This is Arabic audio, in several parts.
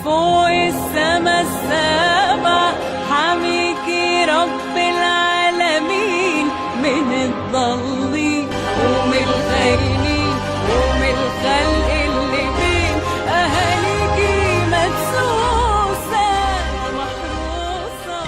فوق السما السابع، حميكي رب العالمين من الضالين ومن الخاينين ومن الخلق اللي بين أهاليكي مدسوسة محروسة.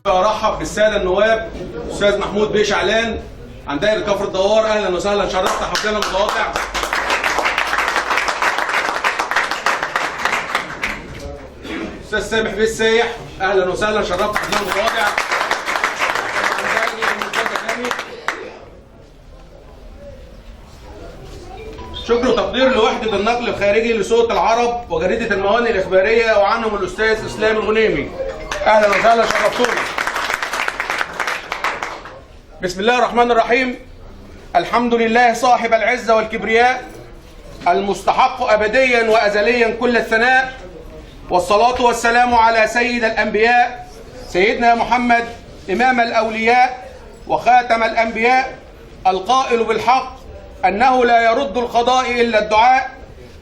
ارحب بالساده النواب. استاذ محمود بيه شعلان عن دايره كفر الدوار، اهلا وسهلا، شرفت حفلنا متواضع. استاذ سامح بيه السايح، اهلا وسهلا، شرفت حفلنا متواضع. شكر وتقدير لوحده النقل الخارجي لصوت العرب وجريده الموانئ الاخباريه وعنهم الاستاذ اسلام الغنيمي، اهلا وسهلا، شرفتونا. بسم الله الرحمن الرحيم. الحمد لله صاحب العزه والكبرياء، المستحق ابديا وازليا كل الثناء، والصلاه والسلام على سيد الانبياء سيدنا محمد امام الاولياء وخاتم الانبياء، القائل بالحق انه لا يرد القضاء الا الدعاء،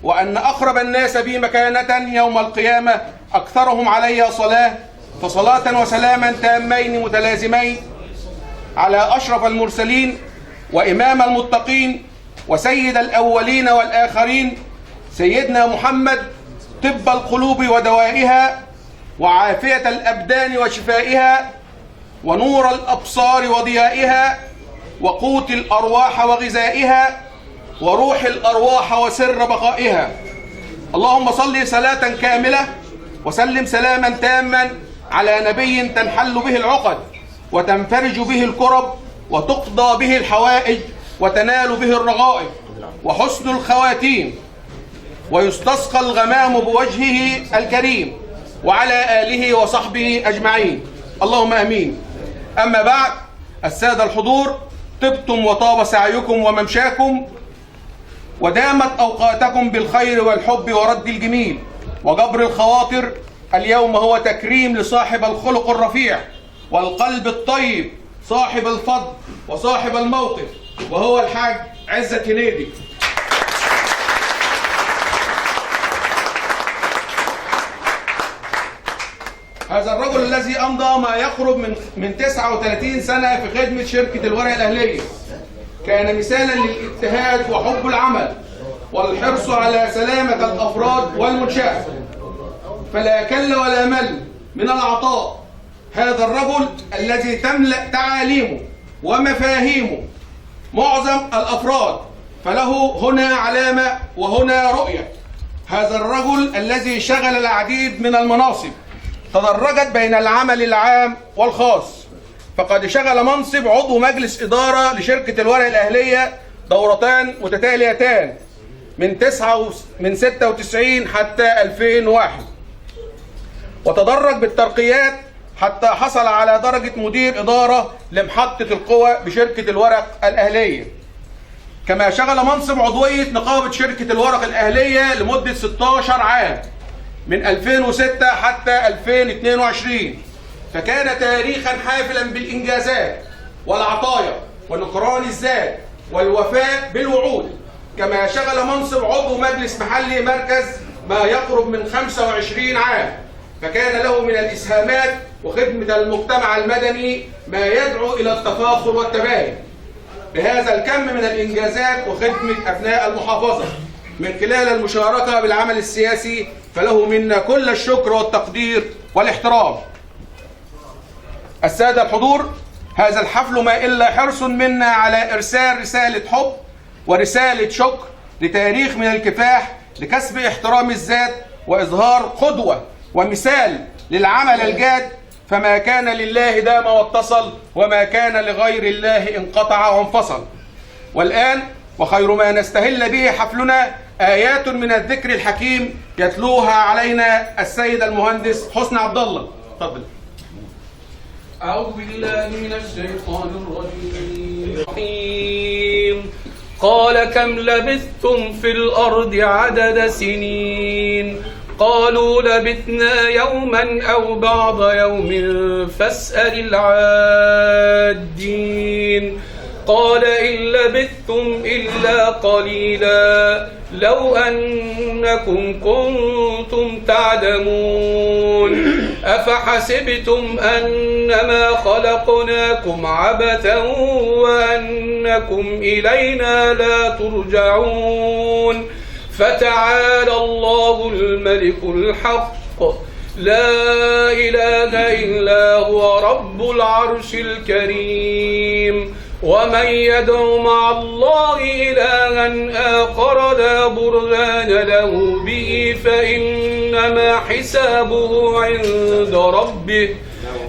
وان اقرب الناس بي مكانه يوم القيامه اكثرهم علي صلاه، فصلاة وسلاما تامين متلازمين على أشرف المرسلين وإمام المتقين وسيد الأولين والآخرين، سيدنا محمد، طب القلوب ودوائها وعافية الأبدان وشفائها ونور الأبصار وضيائها وقوت الأرواح وغذائها وروح الأرواح وسر بقائها. اللهم صل صلاة كاملة وسلم سلاما تاما على نبي تنحل به العقد وتنفرج به الكرب وتقضى به الحوائج وتنال به الرغائب وحسن الخواتيم ويستسقى الغمام بوجهه الكريم وعلى آله وصحبه أجمعين، اللهم آمين. أما بعد، السادة الحضور، طبتم وطاب سعيكم وممشاكم ودامت أوقاتكم بالخير والحب ورد الجميل وجبر الخواطر. اليوم هو تكريم لصاحب الخلق الرفيع والقلب الطيب، صاحب الفضل وصاحب الموقف، وهو الحاج عزت هنيدي. هذا الرجل الذي أمضى ما يقرب من 39 سنة في خدمة شركة الورق الأهلية، كان مثالا للاجتهاد وحب العمل والحرص على سلامة الأفراد والمنشآت، فلا كل ولا مل من العطاء. هذا الرجل الذي تملأ تعاليمه ومفاهيمه معظم الأفراد، فله هنا علامة وهنا رؤية. هذا الرجل الذي شغل العديد من المناصب تدرجت بين العمل العام والخاص، فقد شغل منصب عضو مجلس إدارة لشركة الورق الأهلية دورتان متتاليتان من 96 حتى 2001، وتدرج بالترقيات حتى حصل على درجة مدير إدارة لمحطة القوى بشركة الورق الأهلية. كما شغل منصب عضوية نقابة شركة الورق الأهلية لمدة 16 عام من 2006 حتى 2022، فكان تاريخا حافلا بالإنجازات والعطايا ونكران الذات والوفاء بالوعود. كما شغل منصب عضو مجلس محلي مركز ما يقرب من 25 عام، فكان له من الإسهامات وخدمة المجتمع المدني ما يدعو إلى التفاخر والتباهي بهذا الكم من الإنجازات وخدمة أبناء المحافظة من خلال المشاركة بالعمل السياسي، فله منا كل الشكر والتقدير والاحترام. السادة الحضور، هذا الحفل ما إلا حرص منا على إرسال رسالة حب ورسالة شكر لتاريخ من الكفاح لكسب احترام الذات وإظهار قدوة ومثال للعمل الجاد، فما كان لله دام واتصل، وما كان لغير الله انقطع وانفصل. والآن وخير ما نستهل به حفلنا آيات من الذكر الحكيم يتلوها علينا السيد المهندس حسني عبد الله. تفضل. أعوذ بالله من الشيطان الرجيم. قال كم لبثتم في الأرض عدد سنين؟ قالوا لبثنا يوما أو بعض يوم فاسأل العادين. قال إن لبثتم إلا قليلا لو أنكم كنتم تعلمون. أفحسبتم أنما خلقناكم عبثا وأنكم إلينا لا ترجعون. فتعالى الله الملك الحق لا إله إلا هو رب العرش الكريم. ومن يدع مع الله إلها آخر لا برهان له به فإنما حسابه عند ربه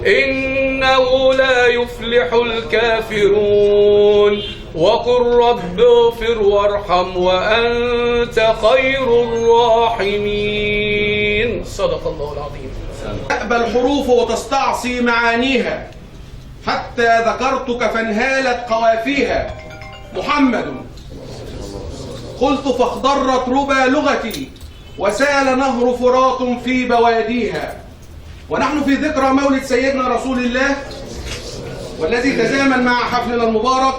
إنه لا يفلح الكافرون. وقل رب اغفر وارحم وأنت خير الراحمين. صدق الله العظيم. تأبى الحروف وتستعصي معانيها حتى ذكرتك فانهالت قوافيها. محمد قلت فاخضرت ربى لغتي وسال نهر فرات في بواديها. ونحن في ذكرى مولد سيدنا رسول الله والذي تزامن مع حفلنا المبارك،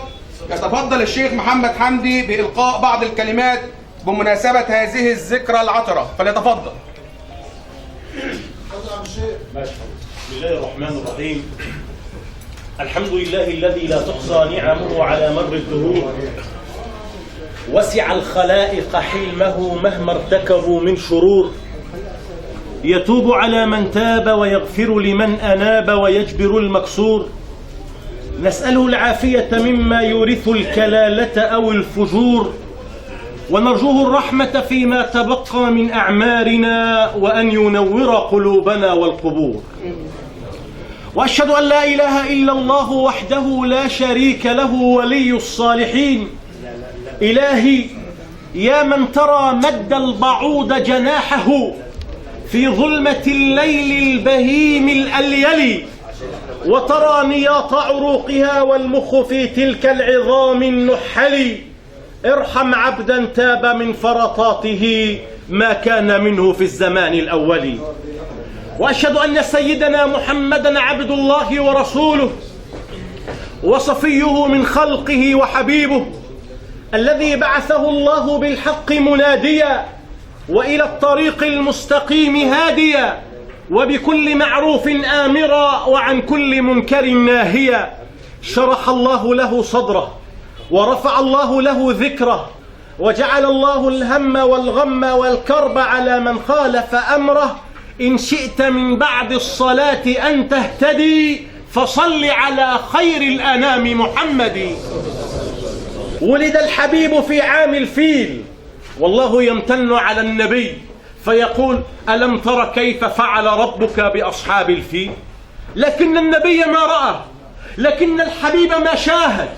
يتفضل الشيخ محمد حمدي بإلقاء بعض الكلمات بمناسبة هذه الذكرى العطرة، فليتفضل. بسم الله الرحمن الرحيم. الحمد لله الذي لا تحصى نعمه على مر الدهور، وسع الخلائق حلمه مهما ارتكبوا من شرور، يتوب على من تاب ويغفر لمن أناب ويجبر المكسور. نسأله العافية مما يورث الكلالة أو الفجور، ونرجوه الرحمة فيما تبقى من أعمارنا وأن ينور قلوبنا والقبور. وأشهد أن لا إله إلا الله وحده لا شريك له ولي الصالحين. إلهي يا من ترى مد البعوض جناحه في ظلمة الليل البهيم الأليل، وترى نياط عروقها والمخ في تلك العظام النحل، ارحم عبدا تاب من فرطاته ما كان منه في الزمان الأول. وأشهد أن سيدنا محمدا عبد الله ورسوله وصفيه من خلقه وحبيبه، الذي بعثه الله بالحق مناديا وإلى الطريق المستقيم هاديا، وبكل معروف آمرا وعن كل منكر ناهيا. شرح الله له صدره ورفع الله له ذكره، وجعل الله الهم والغم والكرب على من خالف أمره. إن شئت من بعد الصلاة أن تهتدي فصل على خير الأنام محمد. ولد الحبيب في عام الفيل، والله يمتن على النبي فيقول ألم تر كيف فعل ربك بأصحاب الفيل. لكن النبي ما رأى، لكن الحبيب ما شاهد،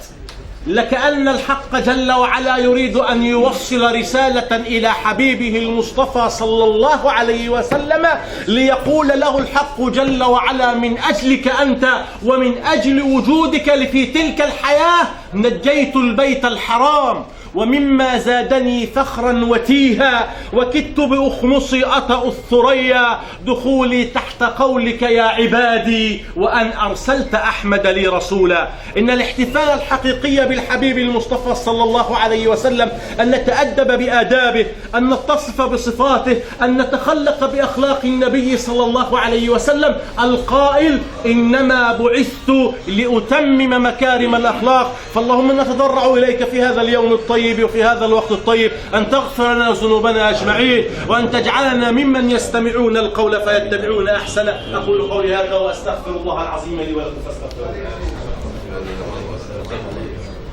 لكأن الحق جل وعلا يريد أن يوصل رسالة إلى حبيبه المصطفى صلى الله عليه وسلم، ليقول له الحق جل وعلا: من أجلك أنت ومن أجل وجودك في تلك الحياة نجيت البيت الحرام، ومما زادني فخرا وتيها وكدت بأخمصي أطأ الثريا دخولي تحت قولك يا عبادي وأن أرسلت أحمد لي رسولا. إن الاحتفال الحقيقي بالحبيب المصطفى صلى الله عليه وسلم أن نتأدب بآدابه، أن نتصف بصفاته، أن نتخلق بأخلاق النبي صلى الله عليه وسلم القائل: إنما بعثت لأتمم مكارم الأخلاق. فاللهم نتضرع إليك في هذا اليوم الطيب وفي هذا الوقت الطيب أن تغفر لنا ذنوبنا أجمعين، وأن تجعلنا ممن يستمعون القول فيتبعون أحسنه. أقول قولي هذا وأستغفر الله العظيم لي ولكم فاستغفروه.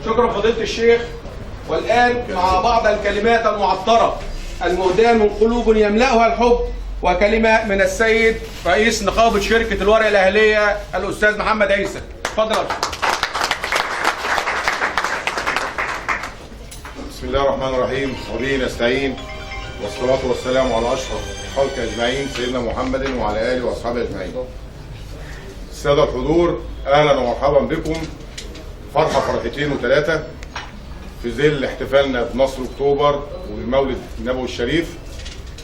شكرا فضيلة الشيخ. والآن مع بعض الكلمات المعطرة المهداة من قلوب يملأها الحب، وكلمة من السيد رئيس نقابة شركة الورق الأهلية الأستاذ محمد عيسى. اتفضل. بسم الله الرحمن الرحيم، وبه نستعين، والصلاة والسلام على أشرف الخلق أجمعين سيدنا محمد وعلى آله وأصحابه أجمعين. السادة الحضور، أهلا ومرحبا بكم. فرحة فرحتين وثلاثة في ظل احتفالنا بنصر أكتوبر والمولد النبوي الشريف،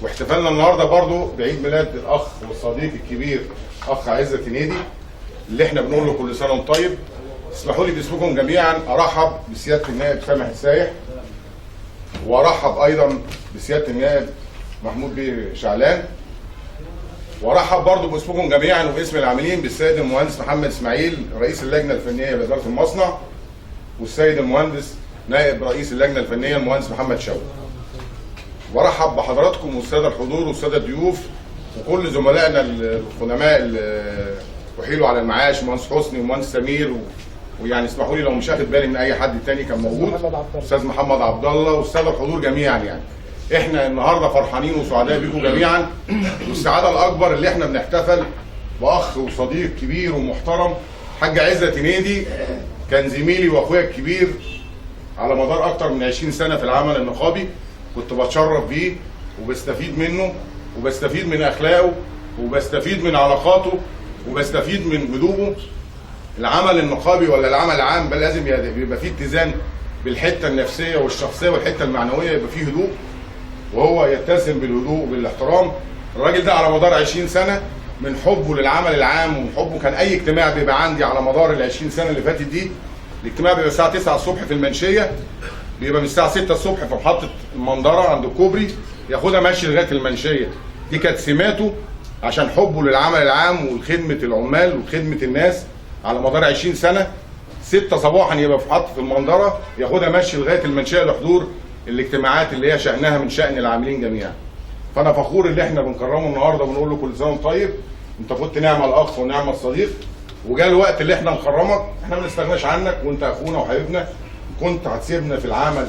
واحتفالنا النهارده برضه بعيد ميلاد الأخ والصديق الكبير أخ عزت هنيدي، اللي احنا بنقول له كل سنة وانت طيب. اسمحوا لي باسمكم جميعا أرحب بسيادة النائب سامح السايح، وارحب ايضا بسياده النائب محمود بيه شعلان، وارحب برضه باسمكم جميعا وباسم العاملين بالسيد المهندس محمد اسماعيل رئيس اللجنه الفنيه لاداره المصنع، والسيد المهندس نائب رئيس اللجنه الفنيه المهندس محمد شوقي. وارحب بحضراتكم والساده الحضور والساده الضيوف وكل زملائنا الخدماء اللي احيلوا على المعاش، المهندس حسني والمهندس سمير، ويعني اسمحوا لي لو مش اخد بالي من اي حد تاني كان موجود، استاذ محمد عبد الله والساده الحضور جميعا. يعني احنا النهارده فرحانين وسعداء بيكم جميعا، والسعاده الاكبر اللي احنا بنحتفل باخ وصديق كبير ومحترم. حاج عزت هنيدي كان زميلي واخويا الكبير على مدار اكتر من 20 سنه في العمل النقابي، كنت بتشرف بيه وبستفيد منه وبستفيد من اخلاقه وبستفيد من علاقاته وبستفيد من هدوءه. العمل النقابي ولا العمل العام بل لازم يبقى فيه اتزان بالحته النفسيه والشخصيه والحته المعنويه، يبقى فيه هدوء، وهو يتسم بالهدوء وبالاحترام. الراجل ده على مدار 20 سنه من حبه للعمل العام ومن حبه، كان اي اجتماع بيبقى عندي على مدار ال 20 سنه اللي فاتت دي، الاجتماع بيبقى الساعه 9 الصبح في المنشيه، بيبقى من الساعه 6 الصبح في محطه المنظره عند الكوبري، ياخدها ماشي لغايه المنشيه. دي كانت سماته عشان حبه للعمل العام وخدمه العمال وخدمه الناس على مدار 20 سنه. 6 صباحا يبقى في محطه المنظره، ياخدها ماشي لغايه المنشيه لحضور الاجتماعات اللي هي شأنها من شأن العاملين جميعا. فانا فخور ان احنا بنكرمه النهارده وبنقول له كل سنه وانت طيب، انت كنت نعمه الاخ ونعمه الصديق، وجاء الوقت اللي احنا نكرمك. احنا ما نستغناش عنك وانت اخونا وحبيبنا، كنت هتسيبنا في العمل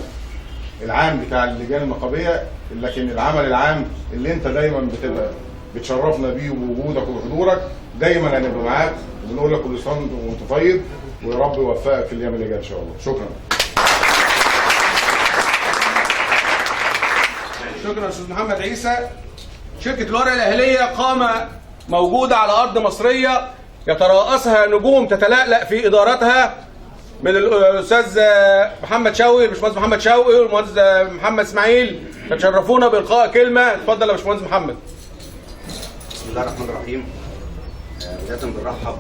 العام بتاع اللجان النقابيه، لكن العمل العام اللي انت دايما بتبقى بتشرفنا بيه وبوجودك وبحضورك دايما هنبقى معاك، وبنقول لك كل سنه وانت طيب، ويا رب يوفقك في الايام اللي جايه ان شاء الله. شكرا. شكرا استاذ محمد عيسى. شركة الورق الأهلية قامة موجودة على أرض مصرية يترأسها نجوم تتلألأ في إدارتها، من الأستاذ محمد شوقي، الباشمهندس محمد شوقي والمهندس محمد إسماعيل. تشرفونا بإلقاء كلمة. اتفضل يا باشمهندس محمد. بسم الله الرحمن الرحيم. لازم بنرحب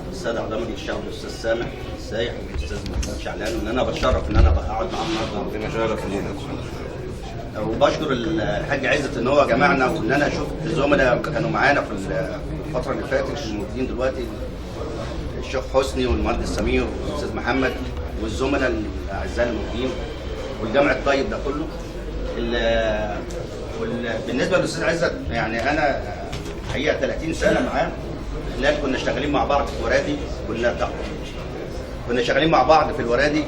بالساده اعضاء مجلس الشعب الاستاذ سامح السايح والاستاذ محمود شعلان، وان انا بتشرف ان انا اقعد معاهم النهارده. ربنا يشرف لينا. وبشكر الحاج عزت ان هو جمعنا، وان انا شفت زملاء كانوا معانا في الفتره اللي فاتت مش موجودين دلوقتي، الشيخ حسني والمهندس سمير والاستاذ محمد والزملاء الاعزاء الموجودين والجمع الطيب ده كله. بالنسبه للاستاذ عزت، يعني انا حقيقه 30 سنه معاه، لا كنا شغالين مع بعض في الورادي، كنا شغالين مع بعض في الورادي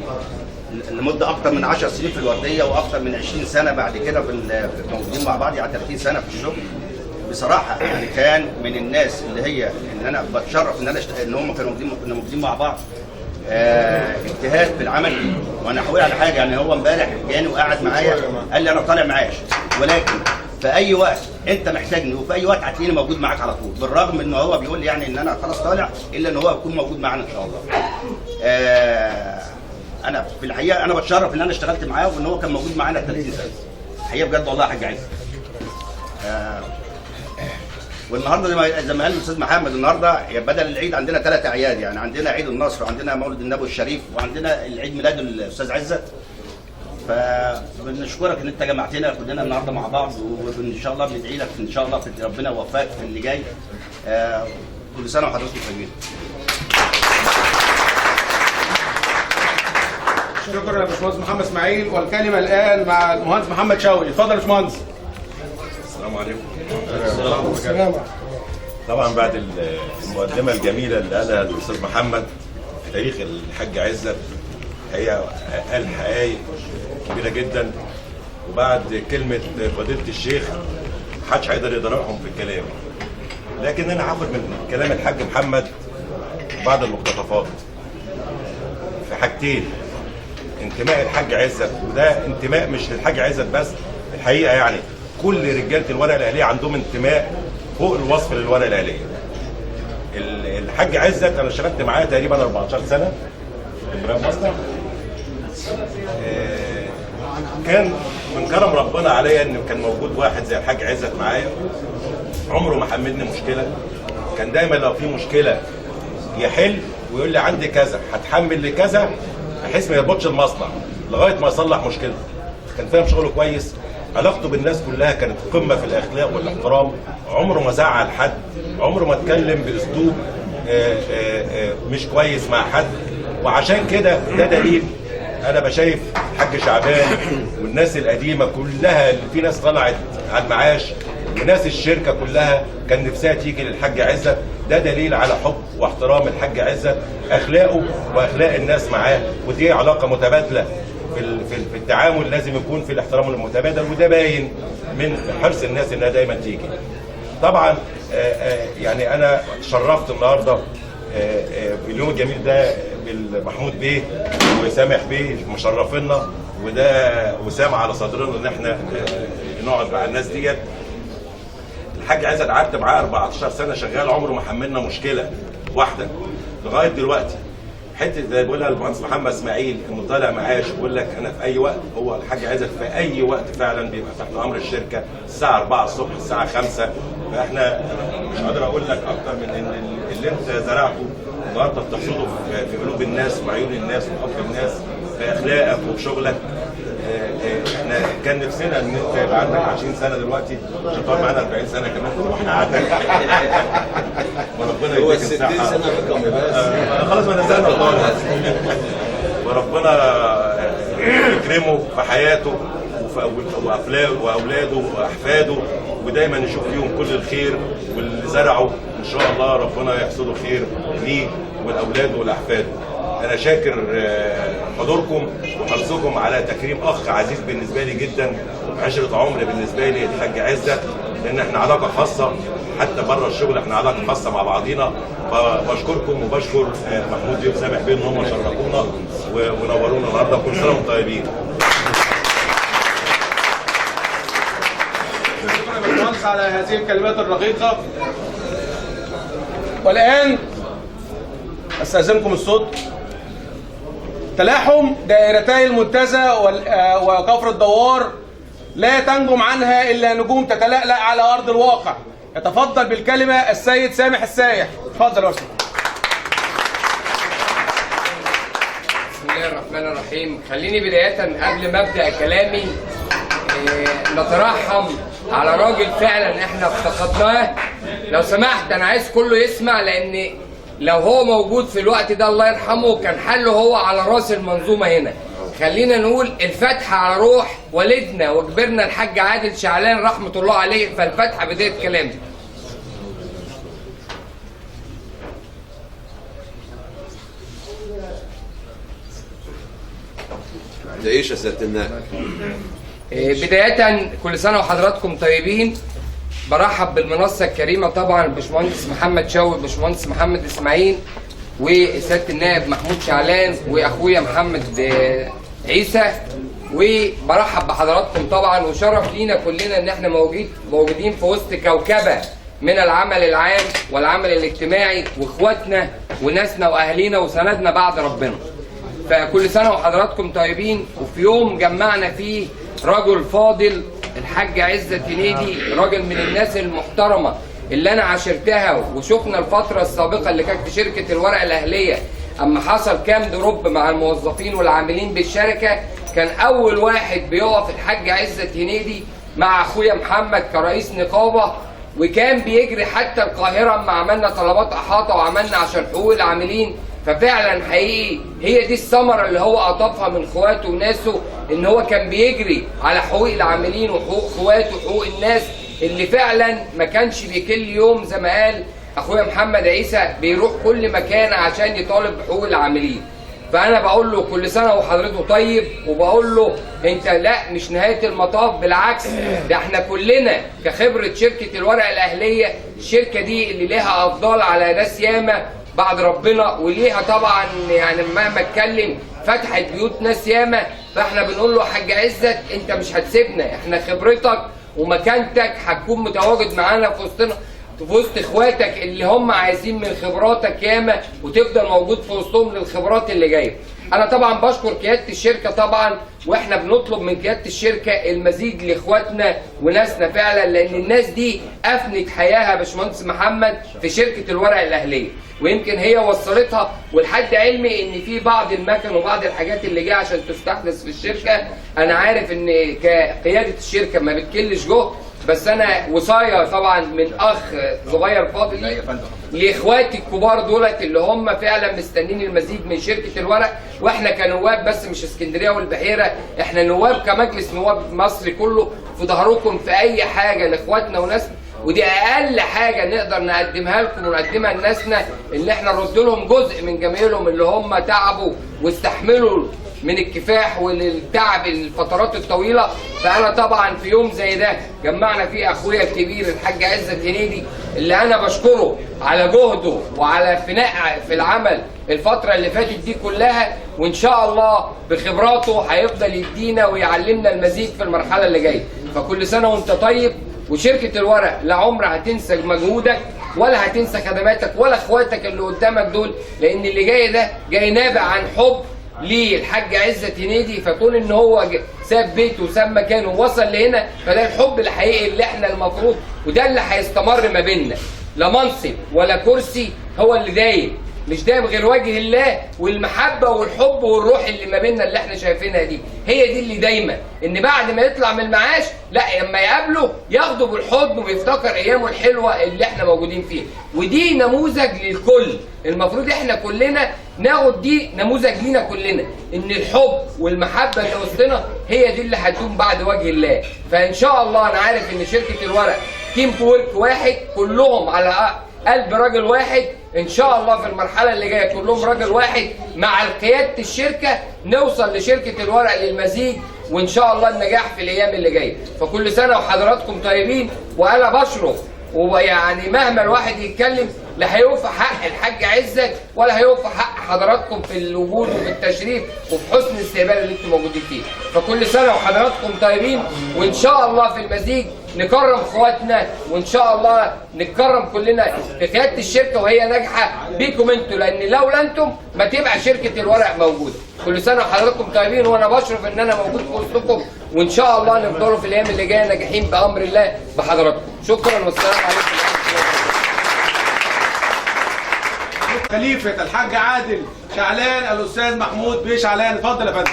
لمده اكثر من 10 سنين في الورديه، واكثر من 20 سنه بعد كده موجودين مع بعض، يعني 30 سنه في الشغل. بصراحه يعني كان من الناس اللي هي ان انا بتشرف ان هم كانوا موجودين مع بعض. اجتهاد في العمل. وانا هقول على حاجه، يعني هو امبارح جاني وقعد معايا قال لي انا طالع معاش، ولكن في اي وقت انت محتاجني وفي اي وقت هتلاقيني موجود معاك على طول، بالرغم ان هو بيقول لي يعني ان انا خلاص طالع، الا ان هو يكون موجود معانا ان شاء الله. انا في الحقيقه انا بتشرف ان انا اشتغلت معاه وان هو كان موجود معانا 30 سنه. الحقيقه بجد والله يا حاج عايز. والنهارده زي ما قال الاستاذ محمد، النهارده بدل العيد عندنا 3 اعياد، يعني عندنا عيد النصر وعندنا مولد النبي الشريف وعندنا العيد ميلاد الاستاذ عزت. فبنشكرك ان انت جمعتنا كلنا النهارده مع بعض، وان شاء الله بندعي لك ان شاء الله في ربنا يوفقك في اللي جاي. كل سنه وحضرتك طيبين. شكرا يا باشمهندس محمد اسماعيل. والكلمه الان مع المهندس محمد شوقي. اتفضل يا باشمهندس. السلام عليكم. السلام. طبعا بعد المقدمه الجميله اللي قالها الاستاذ محمد في تاريخ الحاج عزت، هي قال حقائق كبيره جدا، وبعد كلمه فضيله الشيخ محدش هيقدر يضربهم في الكلام. لكن انا هاخد من كلام الحاج محمد بعض المقتطفات في حاجتين. انتماء الحاج عزت، وده انتماء مش للحاج عزت بس، الحقيقه يعني كل رجاله الورقه الاهليه عندهم انتماء فوق الوصف للورقه الاهليه. الحاج عزت انا اشتغلت معاه تقريبا 14 سنه في مصنع. كان من كرم ربنا عليا ان كان موجود واحد زي الحاج عزت معايا، عمره ما حملني مشكله. كان دايما لو في مشكله يحل ويقول لي عندي كذا هتحمل لي كذا، بحيث ما يربطش المصنع لغايه ما يصلح مشكلته. كان فاهم شغله كويس. علاقته بالناس كلها كانت قمه في الاخلاق والاحترام. عمره ما زعل حد، عمره ما اتكلم باسلوب مش كويس مع حد. وعشان كده ده دليل. انا بشايف الحاج شعبان والناس القديمه كلها اللي في ناس طلعت على المعاش وناس الشركه كلها كان نفسها تيجي للحاج عزت. ده دليل على حب واحترام الحاج عزت، اخلاقه واخلاق الناس معاه. ودي علاقه متبادله في التعامل، لازم يكون في الاحترام المتبادل، وده باين من حرص الناس انها دايما تيجي. طبعا يعني انا تشرفت النهارده في اليوم الجميل ده بالمحمود بيه وسامح بيه مشرفينا، وده وسام على صدرنا ان احنا نقعد مع الناس ديت. الحاج عزت قعدت معاه 14 سنه شغال، عمره ما حملنا مشكله واحده لغايه دلوقتي. حته زي بيقولها المهندس محمد اسماعيل انه طالع معاش، بيقول لك انا في اي وقت. هو الحاج عزت في اي وقت فعلا بيبقى تحت امر الشركه الساعه 4 الصبح الساعه 5. فاحنا مش قادر اقول لك اكتر من ان اللي انت زرعته النهارده بتحصده في قلوب الناس وعيون الناس وحب الناس، في اخلاقك وبشغلك. احنا كان نفسنا ان انت يبقى عندك 20 سنه دلوقتي عشان تقعد معانا 40 سنه كمان واحنا قعدنا. وربنا يديك الصحه. 60 سنه رقم خلاص ما نزلنا خالص. وربنا يكرمه في حياته واولاده واحفاده، ودايما نشوف فيهم كل الخير، واللي زرعه ان شاء الله ربنا يحصده خير ليه والاولاد والاحفاد. انا شاكر حضوركم وحرصكم على تكريم اخ عزيز بالنسبه لي جدا، عشره عمر بالنسبه لي الحاج عزت، لان احنا علاقه خاصه حتى بره الشغل، احنا علاقه خاصه مع بعضينا. فبشكركم وبشكر محمود بيه وسامح بيه ان هم شرفونا ونورونا النهارده. كل سنه وانتم طيبين. شكرا يا باشمهندس على هذه الكلمات الرقيقه. والان استاذنكم الصوت. تلاحم دائرتي المنتزه وكفر الدوار لا تنجم عنها الا نجوم تتلألأ على ارض الواقع. يتفضل بالكلمه السيد سامح السايح. اتفضل يا استاذ. بسم الله الرحمن الرحيم. خليني بدايه قبل ما ابدا كلامي نترحم على راجل فعلا احنا افتقدناه. لو سمحت انا عايز كله يسمع، لان لو هو موجود في الوقت ده الله يرحمه كان حله هو على راس المنظومه هنا. خلينا نقول الفاتحه على روح والدنا وكبرنا الحاج عادل شعلان رحمه الله عليه. فالفاتحه بدايه كلامي. تعيش يا سيادة النائب. بدايه كل سنه وحضراتكم طيبين. برحب بالمنصه الكريمه طبعا الباشمهندس محمد شوقي، الباشمهندس محمد اسماعيل، وسياده النائب محمود شعلان واخويا محمد عيسى، وبرحب بحضراتكم طبعا، وشرف لينا كلنا ان احنا موجودين في وسط كوكبه من العمل العام والعمل الاجتماعي، واخواتنا وناسنا واهالينا وسندنا بعد ربنا. فكل سنه وحضراتكم طيبين. وفي يوم جمعنا فيه رجل فاضل الحاج عزت هنيدي، راجل من الناس المحترمه اللي انا عاشرتها، وشفنا الفتره السابقه اللي كانت في شركه الورقه الاهليه اما حصل كام دروب مع الموظفين والعاملين بالشركه، كان اول واحد بيقف الحاج عزت هنيدي مع اخويا محمد كرئيس نقابه، وكان بيجري حتى القاهره اما عملنا طلبات احاطه وعملنا عشان حقوق العاملين. ففعلا حقيقي هي دي الثمره اللي هو قطفها من اخواته وناسه، ان هو كان بيجري على حقوق العاملين وحقوق اخواته وحقوق الناس اللي فعلا ما كانش بكل يوم زي ما قال اخويا محمد عيسى بيروح كل مكان عشان يطالب بحقوق العاملين. فانا بقول له كل سنه وحضرته طيب، وبقول له انت لا مش نهايه المطاف، بالعكس ده احنا كلنا كخبره شركه الورقه الاهليه، الشركه دي اللي ليها افضال على ناس ياما بعد ربنا، وليها طبعا يعني مهما اتكلم فتحت بيوت ناس ياما. فاحنا بنقول له يا حاج عزت انت مش هتسيبنا، احنا خبرتك ومكانتك هتكون متواجد معانا في وسطنا، في وسط اخواتك اللي هم عايزين من خبراتك ياما، وتفضل موجود في وسطهم للخبرات اللي جايه. انا طبعا بشكر قياده الشركه طبعا، واحنا بنطلب من قياده الشركه المزيد لاخواتنا وناسنا فعلا، لان الناس دي افنت حياها باشمهندس محمد في شركه الورقه الاهليه، ويمكن هي وصلتها. ولحد علمي ان في بعض المكن وبعض الحاجات اللي جايه عشان تستحدث في الشركه، انا عارف ان كقياده الشركه ما بتكلش جهد، بس انا وصايه طبعا من اخ صغير فاضل لاخواتي الكبار دولت اللي هم فعلا مستنين المزيد من شركه الورق. واحنا كنواب بس مش اسكندريه والبحيره، احنا نواب كمجلس نواب مصر كله في ظهركم في اي حاجه لاخواتنا وناسنا، ودي اقل حاجه نقدر نقدمها لكم ونقدمها لناسنا، اللي احنا نرد لهم جزء من جميلهم اللي هم تعبوا واستحملوا من الكفاح والتعب الفترات الطويله. فانا طبعا في يوم زي ده جمعنا فيه اخويا الكبير الحاج عزت هنيدي، اللي انا بشكره على جهده وعلى فناء في العمل الفتره اللي فاتت دي كلها، وان شاء الله بخبراته هيفضل يدينا ويعلمنا المزيد في المرحله اللي جايه. فكل سنه وانت طيب. وشركه الورق لا عمرها هتنسى مجهودك ولا هتنسى خدماتك ولا اخواتك اللي قدامك دول، لان اللي جاي ده جاي نابع عن حب للحاج عزت هنيدي. فكون ان هو ساب بيته وساب مكانه ووصل لهنا، فده الحب الحقيقي اللي احنا المفروض، وده اللي هيستمر ما بيننا. لا منصب ولا كرسي هو اللي دايم، مش دايم غير وجه الله والمحبه والحب والروح اللي ما بيننا اللي احنا شايفينها دي، هي دي اللي دايما ان بعد ما يطلع من المعاش لا لما يقابله ياخده بالحضن ويفتكر ايامه الحلوه اللي احنا موجودين فيها. ودي نموذج للكل، المفروض احنا كلنا ناخد دي نموذج لينا كلنا، ان الحب والمحبه اللي وسطنا هي دي اللي هتدوم بعد وجه الله. فان شاء الله انا عارف ان شركه الورق تيم وورك واحد، كلهم على قلب راجل واحد. ان شاء الله في المرحله اللي جايه كلهم راجل واحد مع قياده الشركه نوصل لشركه الورق للمزيد، وان شاء الله النجاح في الايام اللي جايه. فكل سنه وحضراتكم طيبين. وانا بشرف، ويعني مهما الواحد يتكلم لا هيوفى حق الحاج عزت ولا هيوفى حق حضراتكم في الوجود وفي التشريف وفي حسن الاستقبال اللي انتم موجودين فيه. فكل سنه وحضراتكم طيبين، وان شاء الله في المزيد نكرم اخواتنا، وان شاء الله نتكرم كلنا في قياده الشركه وهي ناجحه بيكم انتوا، لان لولا انتم ما تبقى شركه الورق موجوده. كل سنه وحضراتكم طيبين، وانا بشرف ان انا موجود في وسطكم، وان شاء الله نفضلوا في الايام اللي جايه ناجحين بامر الله بحضراتكم. شكرا والسلام عليكم. خليفه الحاج عادل شعلان الاستاذ محمود بيه شعلان، اتفضل يا فندم.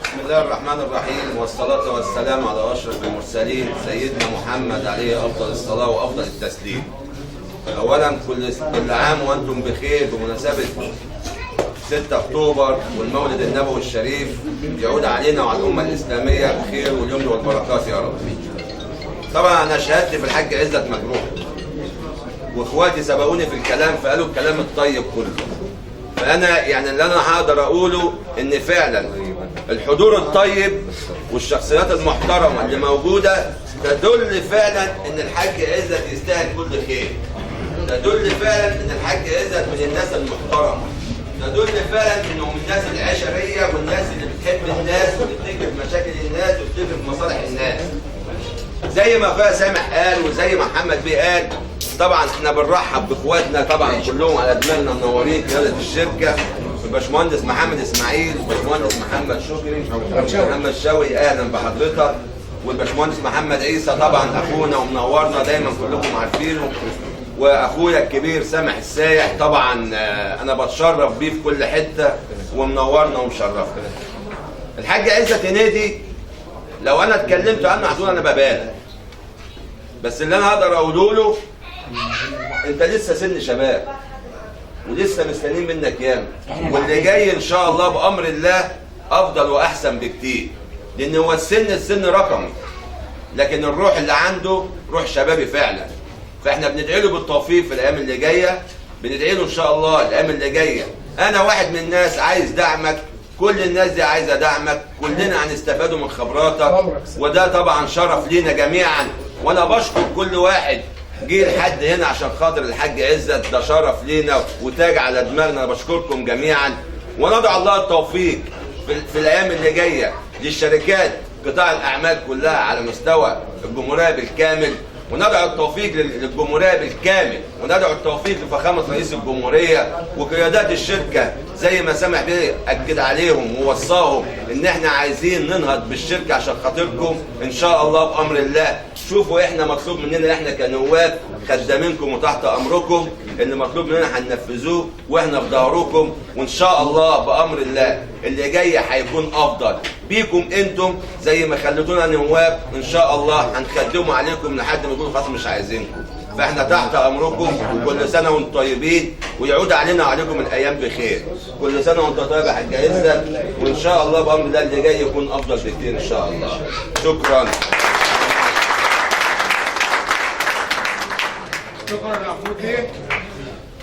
بسم الله الرحمن الرحيم، والصلاة والسلام على أشرف المرسلين سيدنا محمد عليه أفضل الصلاة وأفضل التسليم. أولا كل عام وأنتم بخير بمناسبة 6 أكتوبر والمولد النبوي الشريف، يعود علينا وعلى الأمة الإسلامية بخير واليمن والبركات يا رب. طبعا أنا شهادتي في الحاج عزت مجروح، وإخواتي سبقوني في الكلام فقالوا الكلام الطيب كله. فأنا يعني اللي أنا هقدر أقوله إن فعلا الحضور الطيب والشخصيات المحترمة اللي موجودة تدل فعلا إن الحاج عزت يستاهل كل خير. تدل فعلا ان الحاج عزت من الناس المحترمه، تدل فعلا انه من الناس العشريه والناس اللي بتحب الناس وبتتفق في مشاكل الناس وبتتفق في مصالح الناس. زي ما اخويا سامح قال وزي ما محمد بيه قال، طبعا احنا بنرحب باخواتنا طبعا كلهم على دماغنا منورين قياده الشركه، الباشمهندس محمد اسماعيل، الباشمهندس محمد شكري، محمد شوقي اهلا بحضرتك، والباشمهندس محمد عيسى طبعا اخونا ومنورنا دايما كلكم عارفينه، واخويا الكبير سامح السايح طبعا انا بتشرف بيه في كل حته ومنورنا ومشرفنا. الحاج عزت هنيدي لو انا اتكلمت عنه هتقول انا ببالغ، بس اللي انا اقدر اقوله له انت لسه سن شباب ولسه مستنيين منك ياما، واللي جاي ان شاء الله بامر الله افضل واحسن بكتير، لان هو السن رقمي، لكن الروح اللي عنده روح شبابي فعلا. فاحنا بندعي له بالتوفيق في الايام اللي جايه، بندعي له ان شاء الله الايام اللي جايه. انا واحد من الناس عايز دعمك، كل الناس دي عايزه دعمك، كلنا هنستفادوا من خبراتك، وده طبعا شرف لينا جميعا. وانا بشكر كل واحد جه لحد هنا عشان خاطر الحاج عزت، ده شرف لينا وتاج على دماغنا. انا بشكركم جميعا، وندعو الله التوفيق في الايام اللي جايه للشركات قطاع الاعمال كلها على مستوى الجمهوريه بالكامل، وندعو التوفيق للجمهوريه بالكامل، وندعو التوفيق لفخامه رئيس الجمهوريه وقيادات الشركه زي ما سامح بيه اكد عليهم ووصاهم ان احنا عايزين ننهض بالشركه عشان خاطركم ان شاء الله بامر الله. شوفوا احنا مطلوب مننا احنا كنواب خدامينكم وتحت امركم، اللي مطلوب مننا هننفذوه واحنا في ظهركم، وان شاء الله بامر الله اللي جاي هيكون افضل بيكم انتم زي ما خليتونا نواب. ان شاء الله هنخدموا عليكم لحد ما يقولوا خلاص مش عايزينكم، فاحنا تحت امركم. وكل سنه وانتم طيبين، ويعود علينا وعليكم الايام بخير. كل سنه وانت طيب يا حاج عزت، وان شاء الله بامر الله اللي جاي يكون افضل بكتير ان شاء الله. شكرا. شكرا يا محمود بيه.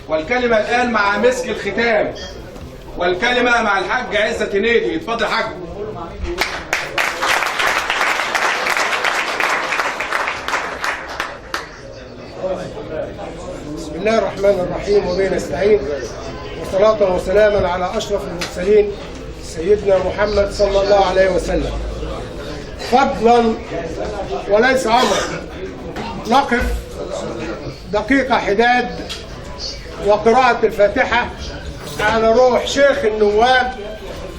والكلمه الان مع مسك الختام، والكلمه مع الحاج عزت هنيدي. اتفضل يا حاج. بسم الله الرحمن الرحيم، وبه نستعين، وصلاة وسلاما على أشرف المرسلين سيدنا محمد صلى الله عليه وسلم. فضلا وليس أمرا نقف دقيقة حداد وقراءة الفاتحة على روح شيخ النواب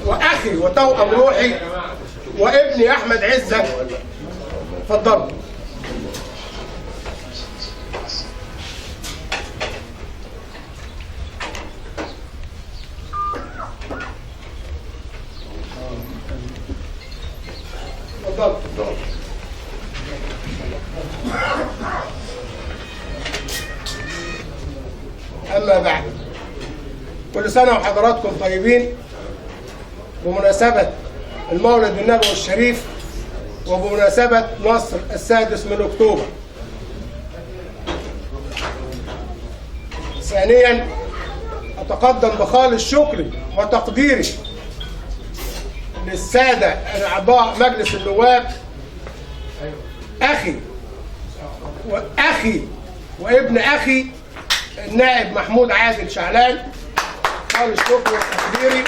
وأخي وتوأم روحي وابني أحمد عزت. اتفضلوا. أما بعد، كل سنة وحضراتكم طيبين بمناسبة المولد النبوي الشريف وبمناسبة نصر 6 أكتوبر. ثانيا، أتقدم بخالص شكري وتقديري للسادة أعضاء مجلس النواب، أخي وابن أخي النائب محمود عادل شعلان، خالص شكري وتقديري.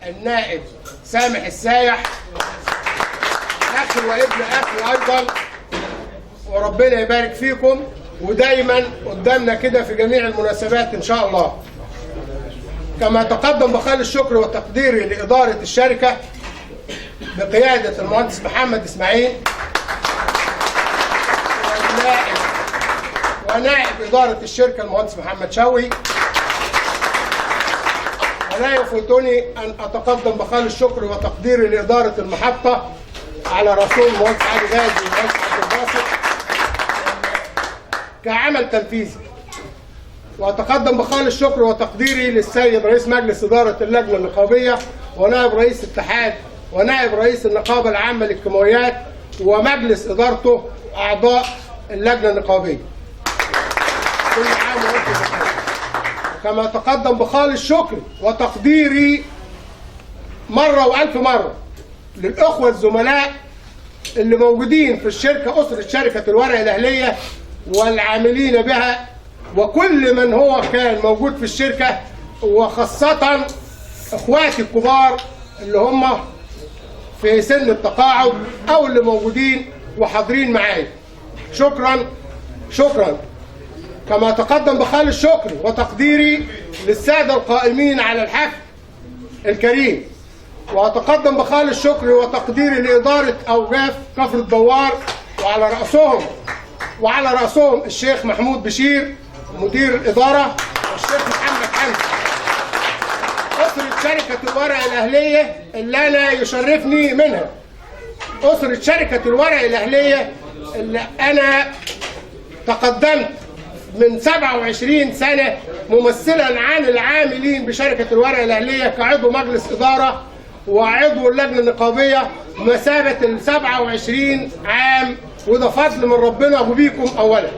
النائب سامح السايح، أخي وابن أخي أيضا، وربنا يبارك فيكم ودايما قدامنا كده في جميع المناسبات إن شاء الله. كما تقدم بخالص شكري وتقديري لإدارة الشركة بقيادة المهندس محمد إسماعيل ونائب إدارة الشركة المهندس محمد شوقي. ولا يفوتني أن أتقدم بخالص شكري وتقديري لإدارة المحطة على رسول المهندس علي غازي والمهندس عبد الباسط كعمل تنفيذي. وأتقدم بخالص شكري وتقديري للسيد رئيس مجلس إدارة اللجنة النقابية ونائب رئيس الاتحاد ونائب رئيس النقابة العامة للكيماويات ومجلس إدارته أعضاء اللجنة النقابية. كل عام وأنتم بخير. كما تقدم بخالص شكري وتقديري مرة وألف مرة للأخوة الزملاء اللي موجودين في الشركة، أسرة شركة الورق الأهلية والعاملين بها وكل من هو كان موجود في الشركة، وخاصة اخواتي الكبار اللي هم في سن التقاعد او اللي موجودين وحاضرين معايا. شكرا. كما تقدم بخالص شكري وتقديري للسادة القائمين على الحفل الكريم، وأتقدم بخالص شكري وتقديري لإدارة أوقاف كفر الدوار وعلى رأسهم الشيخ محمود بشير مدير الإدارة والشيخ محمد حمدي. أسرة شركة الورق الأهلية اللي أنا يشرفني منها، أسرة شركة الورق الأهلية اللي أنا تقدمت من 27 سنة ممثلا عن العاملين بشركة الورق الأهلية كعضو مجلس إدارة وعضو اللجنة النقابية مسافة ال 27 عام، وده فضل من ربنا وبيكم أولا.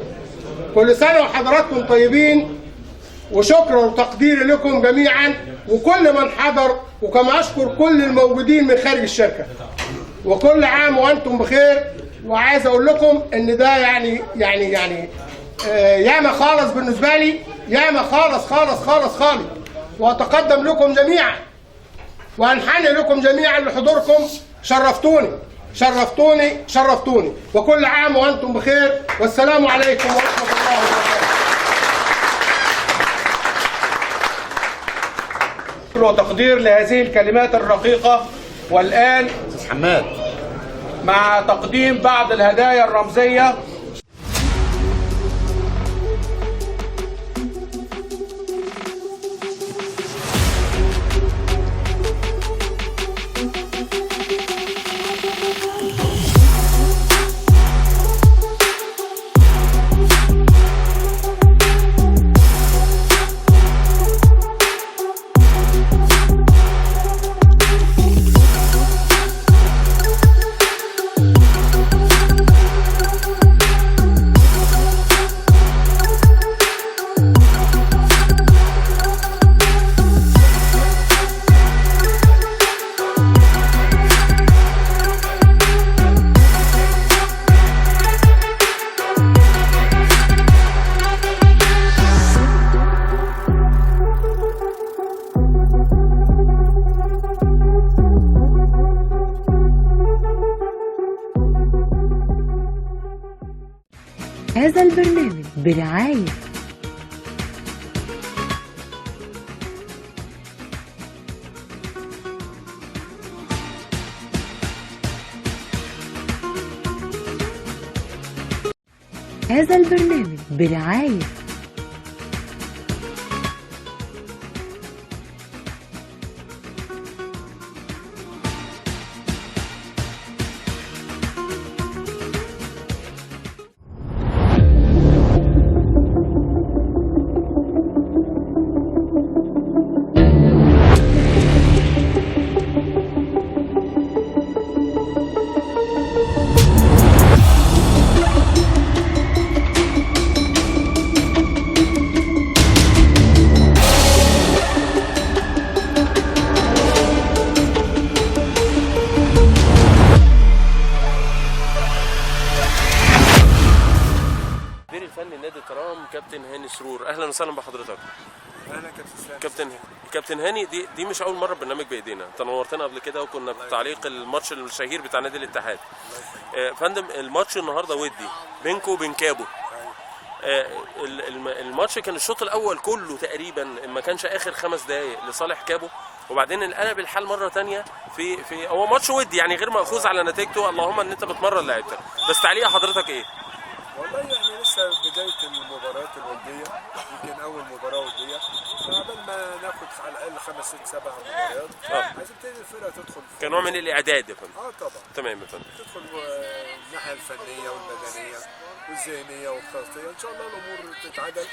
كل سنة وحضراتكم طيبين، وشكرا وتقديري لكم جميعا وكل من حضر، وكما أشكر كل الموجودين من خارج الشركة، وكل عام وأنتم بخير. وعايز أقول لكم إن ده يعني ياما خالص بالنسبة لي، ياما خالص، وأتقدم لكم جميعا وأنحني لكم جميعا لحضوركم. شرفتوني، وكل عام وأنتم بخير، والسلام عليكم ورحمة الله وبركاته. وتقدير لهذه الكلمات الرقيقة. والآن حماد مع تقديم بعض الهدايا الرمزية. هذا البرنامج برعاية كابتن هاني سرور. اهلا وسهلا بحضرتك. اهلا كابتن هاني. دي مش اول مره برنامج بايدينا، انت نورتنا قبل كده وكنا بتعليق الماتش الشهير بتاع نادي الاتحاد. فندم الماتش النهارده ودي بينكو وبين كابو. الماتش كان الشوط الاول كله تقريبا ما كانش اخر 5 دقائق لصالح كابو، وبعدين انقلب الحال مره ثانيه في هو ماتش ودي يعني غير مأخوذ على نتيجته، اللهم ان انت بتمرن لعيبتك. بس تعليق حضرتك ايه؟ والله يعني لسه بداية المباريات الودية، يمكن أول مباراة ودية، فقبل ما ناخد على الأقل 5 6 7 مباريات عايزين تبتدي الفرقة تدخل كنوع من الإعداد يا فندم. طبعا. تمام يا فندم. تدخل الناحية الفنية والبدنية والذهنية والخططية، إن شاء الله الأمور تتعدل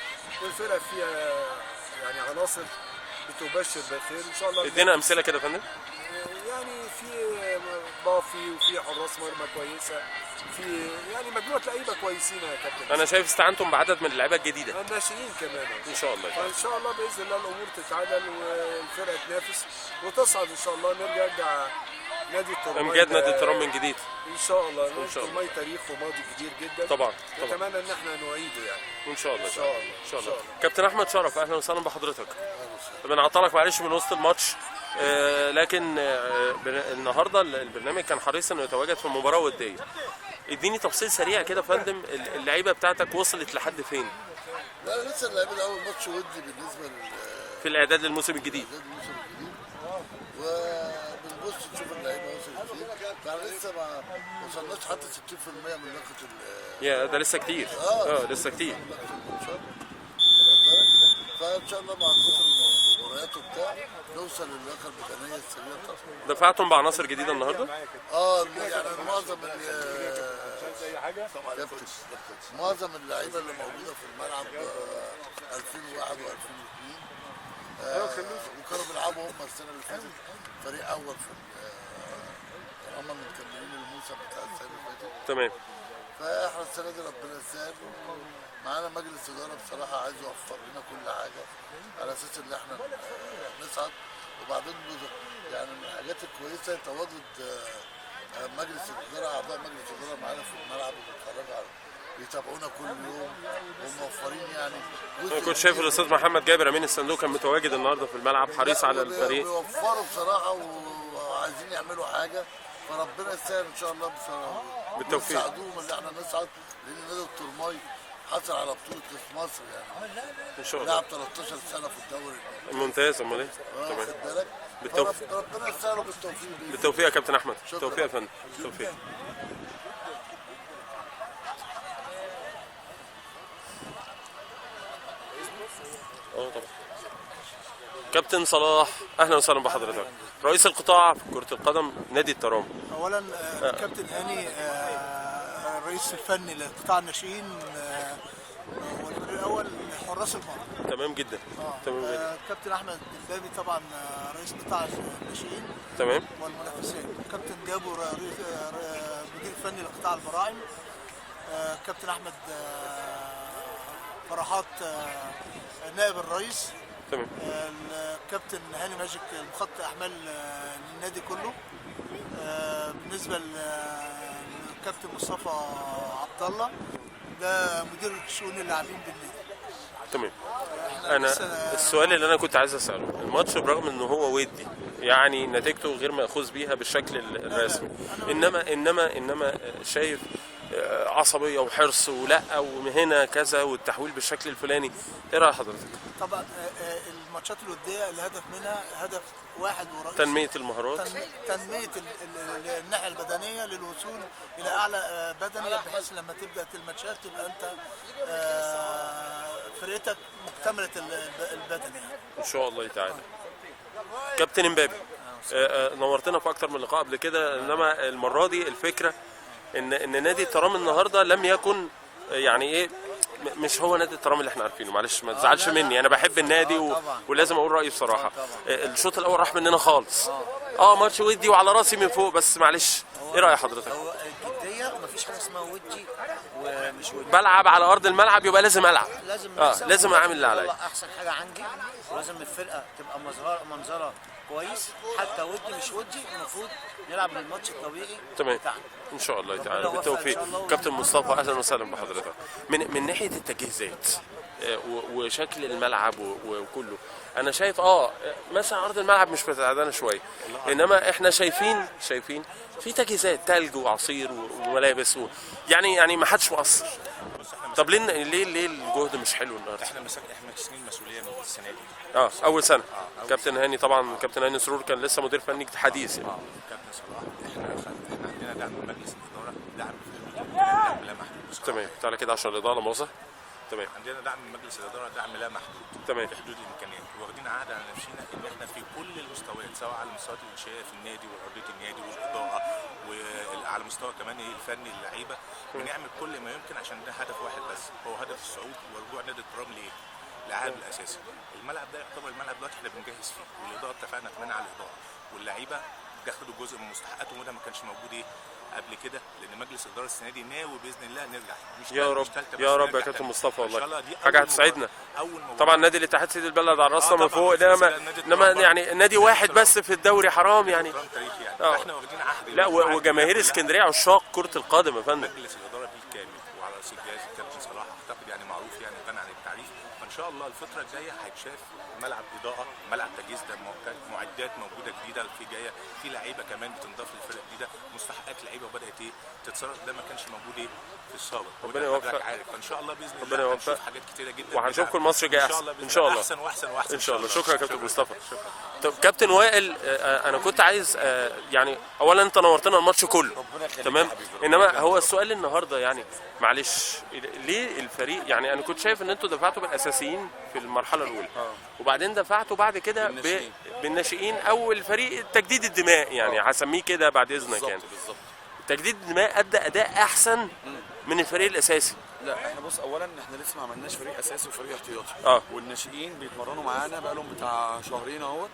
والفرقة فيها يعني عناصر بتبشر بالخير إن شاء الله. ادينا أمثلة كده يا فندم. يعني في ضافي وفي حراس مرمى كويسة، في يعني مجموعه لعيبه كويسين يا كابتن. انا شايف استعنتم بعدد من اللعيبه الجديده الناشئين كمان ان شاء الله. فان شاء الله باذن الله الامور تتعدل والفرقه تنافس وتصعد ان شاء الله، نرجع نادي الترماي امجاد نادي الترام من جديد ان شاء الله. نادي إن شاء الله. الترماي تاريخه ماضي كبير جدا، طبعا نتمنى ان احنا نعيده يعني ان شاء الله. ان شاء الله. ان شاء الله. كابتن احمد شرف، اهلا وسهلا بحضرتك. بنعطلك معلش من وسط الماتش، لكن النهارده البرنامج كان حريص انه يتواجد في مباراه وديه. اديني تفصيل سريع كده يا فندم، اللعيبه بتاعتك وصلت لحد فين؟ لا لسه اللعيبه ده اول ماتش ودي بالنسبه في الاعداد للموسم الجديد. وبنبص نشوف اللعيبه وصلت فين، فاحنا لسه ما وصلناش حتى 60% من نقطه يا ده لسه كتير. لسه كتير. فان شاء الله مع كتر المباريات وبتاع نوصل للياقه البدنيه السريعه بتاعتنا. دفعتم بعناصر جديده النهارده؟ يعني معظم اللعيبه اللي موجوده في الملعب 2001 و2002 وكانوا بيلعبوا هم السنه اللي فاتت فريق اول في هم مكملين الموسم بتاع السنه اللي فاتت. تمام. فاحنا السنه دي ربنا يسهل، معانا مجلس اداره بصراحه عايز يوفر لنا كل حاجه على اساس ان احنا نصعد. وبعدين يعني من الحاجات الكويسه تواجد مجلس الاداره، اعضاء مجلس الاداره معانا في الملعب وبيتفرجوا على بيتابعونا كل يوم وموفرين يعني. انا كنت شايف الاستاذ محمد جابر امين الصندوق كان متواجد النهارده في الملعب حريص على الفريق. بيوفروا بصراحه وعايزين يعملوا حاجه، فربنا يسهل ان شاء الله بصراحه بالتوفيق. يساعدوهم ان احنا نصعد، لان نادي الترماي حصل على بطوله كاس مصر يعني ان شاء الله. لعب 13 سنه في الدوري ممتاز. امال ايه؟ تمام. واخد بالك؟ بالتوفيق. ربنا يسهل بالتوفيق. بالتوفيق يا كابتن احمد. بالتوفيق يا فندم. بالتوفيق. طبعا. كابتن صلاح، اهلا وسهلا بحضرتك. رئيس القطاع في كرة القدم نادي الترام. اولا كابتن هاني الرئيس الفني لقطاع الناشئين والفريق الاول حراس المرمى. تمام جدا. تمام جدا. كابتن احمد البابي طبعا رئيس قطاع الناشئين. تمام. والمنافسات. كابتن جابو مدير فني لقطاع البراعم. كابتن احمد فرحات نائب الرئيس. تمام. الكابتن هاني ماجيك مخطط احمال للنادي كله. بالنسبه للكابتن مصطفى عبد الله ده مدير شؤون اللاعبين بالنادي. تمام. انا السؤال اللي انا كنت عايز اساله، الماتش برغم ان هو ودي يعني نتيجته غير مأخوذ بيها بالشكل الرسمي، انما شايف عصبيه وحرص ولا وهنا كذا والتحويل بالشكل الفلاني، ايه راي حضرتك؟ طبعا الماتشات الوديه الهدف منها هدف واحد ورئيسي، تنميه المهارات، تنميه الناحيه البدنيه للوصول الى اعلى بدني، بحيث لما تبدا الماتشات تبقى انت فرقتك مكتمله البدني ان شاء الله تعالى. كابتن امبابي، نورتنا في اكتر من لقاء قبل كده، انما المره دي الفكره ان نادي الترام النهارده لم يكن يعني ايه، مش هو نادي الترام اللي احنا عارفينه. معلش ما تزعلش مني، انا بحب النادي ولازم اقول رايي بصراحه. الشوط الاول راح مننا خالص. ماتش ودي وعلى راسي من فوق، بس معلش ايه راي حضرتك؟ هو الجديه ومفيش حاجه اسمها ودي ومش ودي. بلعب على ارض الملعب يبقى لازم العب. لازم اعمل اللي عليا. احسن حاجه عندي، ولازم الفرقه تبقى منظرها كويس، حتى ودي مش ودي المفروض نلعب الماتش الطبيعي. تمام ان شاء الله تعالى. بالتوفيق. كابتن مصطفى اهلا وسهلا بحضرتك. من ناحيه التجهيزات وشكل الملعب وكله، انا شايف مثلا ارض الملعب مش متعدله شويه، انما احنا شايفين في تجهيزات ثلج وعصير وملابس يعني ما حدش مقصر. طب ليه الجهد مش حلو النهارده؟ احنا ماسكين مسؤوليه من السنه دي. اول سنه. كابتن هاني طبعا، كابتن هاني سرور كان لسه مدير فني حديث يعني. كابتن صلاح احنا عندنا دعم من مجلس الاداره، دعم لا محدود. تمام. تعالى كده عشان الاضاءه موظف. تمام. عندنا دعم من مجلس الاداره، دعم لا محدود. تمام. في حدود الامكانيات، واخدين عهد على نفسنا ان احنا في كل المستويات، سواء على المستويات الانشائيه في النادي وحريه النادي والاضاءه، وعلى مستوى كمان الفني للعيبه، بنعمل كل ما يمكن عشان ده هدف واحد بس، هو هدف الصعود ورجوع نادي الترام للعالم الاساسي. الملعب ده يعتبر الملعب دلوقتي احنا بنجهز فيه، والاضاءه اتفقنا كمان على الاضاءه، واللعيبه بياخدوا جزء من مستحقاتهم وده ما كانش موجود قبل كده، لان مجلس الاداره السنه دي ناوي باذن الله نرجع. مش يا رب تالتة بس، يا رب يا نرجع كابتن تاني. مصطفى، إن شاء الله والله دي حاجه أول هتسعدنا. أول مباراة. طبعا نادي الاتحاد سيد البلد على راسنا من طبعاً، فوق، انما يعني نادي واحد بس في الدوري حرام يعني. تاريخي يعني. آه. احنا واخدين عهد لا وجماهير اسكندريه عشاق كره القدم يا فندم. مجلس الاداره بالكامل وعلى راس الجهاز الكابتن صلاح اعتقد يعني معروف يعني غني عن التعريف. فان شاء الله الفتره الجايه هيتشاف ملعب اضاءه، ملعب تجهيز، ده معدات موجوده جديده في جايه، في لعيبه كمان بتنضاف للفرق الجديده، مستحقات لعيبه وبدات تتصرف، ده ما كانش موجود في السابق. ربنا يوفق. عارف. فان شاء الله باذن ربنا الله يوفق. هنشوف حاجات كتيره جدا، وهنشوفكم الماتش الجاي احسن ان شاء الله. احسن واحسن واحسن ان شاء الله. شكرا يا كابتن مصطفى. طب كابتن وائل، انا كنت عايز يعني اولا انت نورتنا الماتش كله تمام، انما هو السؤال النهارده يعني معلش ليه الفريق يعني انا كنت شايف ان انتوا دفعتوا بالاساسيين في المرحله الاولى وبعدين دفعتوا بعد كده بالناشئين او الفريق تجديد الدماء يعني هسميه كده بعد اذنك يعني. تجديد الدماء ادى اداء احسن من الفريق الاساسي. لا احنا بص، اولا احنا لسه ما عملناش فريق اساسي وفريق احتياطي. والناشئين بيتمرنوا معانا بقالهم بتاع شهرين اهوت،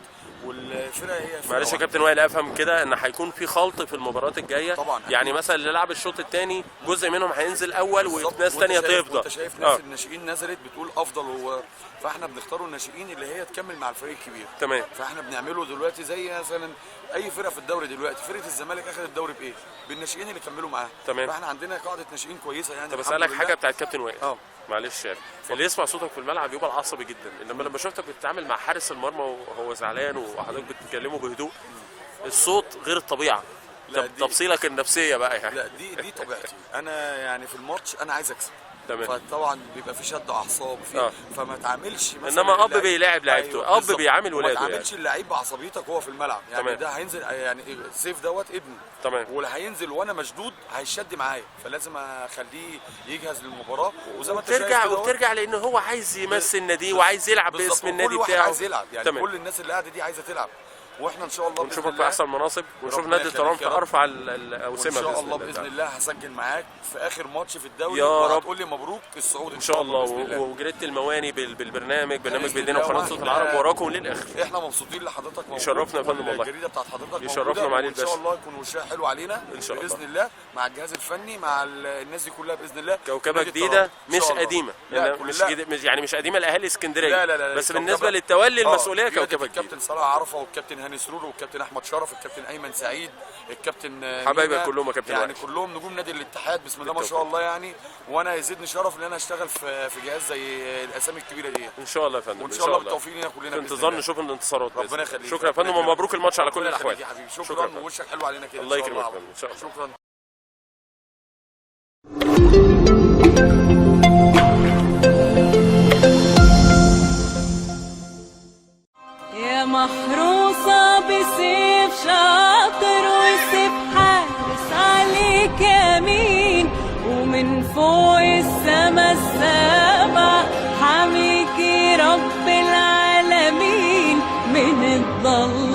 والفرقه هي فرقة معلش يا كابتن وائل، افهم كده ان هيكون في خلط في المباريات الجايه طبعا. يعني مثلا اللي لعب الشوط الثاني جزء منهم هينزل اول وناس ثانيه تفضل. انت شايف ناس الناشئين نزلت بتقول افضل فاحنا بنختاروا الناشئين اللي هي تكمل مع الفريق الكبير. تمام. فاحنا بنعمله دلوقتي زي مثلا اي فرقه في الدوري دلوقتي، فرقه الزمالك اخذت الدوري بايه؟ بالناشئين اللي كملوا معاها. تمام. فاحنا عندنا قاعده ناشئين كويسه يعني. طب اسالك حاجه بتاعت كابتن وائل. معلش يعني اللي يسمع صوتك في الملعب يبقى عصبي جدا، انما لما شفتك بتتعامل مع حارس المرمى وهو زعلان وحضرتك بتتكلمه بهدوء، الصوت غير الطبيعه. تفصيلك النفسيه بقى يعني. لا دي طبيعتي انا يعني في الماتش انا عايز اكسب. تمام. فطبعا بيبقى في شد اعصاب فما تعاملش مثلا. انما اب بيلاعب لعيبته. أيوة اب بيعامل ولاده ما تعاملش اللعيب بعصبيتك وهو في الملعب يعني. تمام. ده هينزل يعني سيف دوت ابني. تمام. واللي هينزل وانا مشدود هيشد معايا، فلازم اخليه يجهز للمباراه. وزي ما انت شايف وبترجع لان هو عايز يمثل ناديه وعايز يلعب باسم النادي بتاعه. كل واحد عايز يلعب يعني. تمام. كل الناس اللي قاعده دي عايزه تلعب، واحنا ان شاء الله ونشوفك في احسن مناصب ونشوف نادي الترام في ارفع الاوسمه ان شاء الله باذن الله. هسجل معاك في اخر ماتش في الدوري يا رب. تقول لي مبروك الصعود ان شاء الله. وجريده المواني بالبرنامج بيدينا وقناه صوت العرب وراكم للاخر. احنا مبسوطين لحضرتك موجود. يشرفنا يا فندم والله. الجريده بتاعت حضرتك يشرفنا معالي الباشا. ان شاء الله يكون وشها حلو علينا ان شاء الله باذن الله مع الجهاز الفني مع الناس دي كلها باذن الله. كوكبه جديده مش قديمه مش قديمه لاهالي اسكندريه. لا بس بالنسبه للتولي المسؤوليه كوكبه جديده. الكابتن صلاح عرفه والكابتن هاني سرور والكابتن احمد شرف الكابتن ايمن سعيد الكابتن حبايبك كلهم يا كابتن يعني كلهم نجوم نادي الاتحاد بسم الله ما شاء الله يعني. وانا يزيدني شرف ان انا اشتغل في جهاز زي الاسامي الكبيره دي ان شاء الله يا فندم. وان شاء الله بالتوفيق لنا كلنا في انتظار نشوف الانتصارات. ربنا يخليك. شكرا يا فندم ومبروك الماتش على كل الاحوال. شكرا ووشك حلو علينا كده. الله يكرمك ان شاء الله. شكرا. يا محروسة بسيف شاطر وسيف حارس عليك يمين ومن فوق السما السابع حميكي رب العالمين من الضل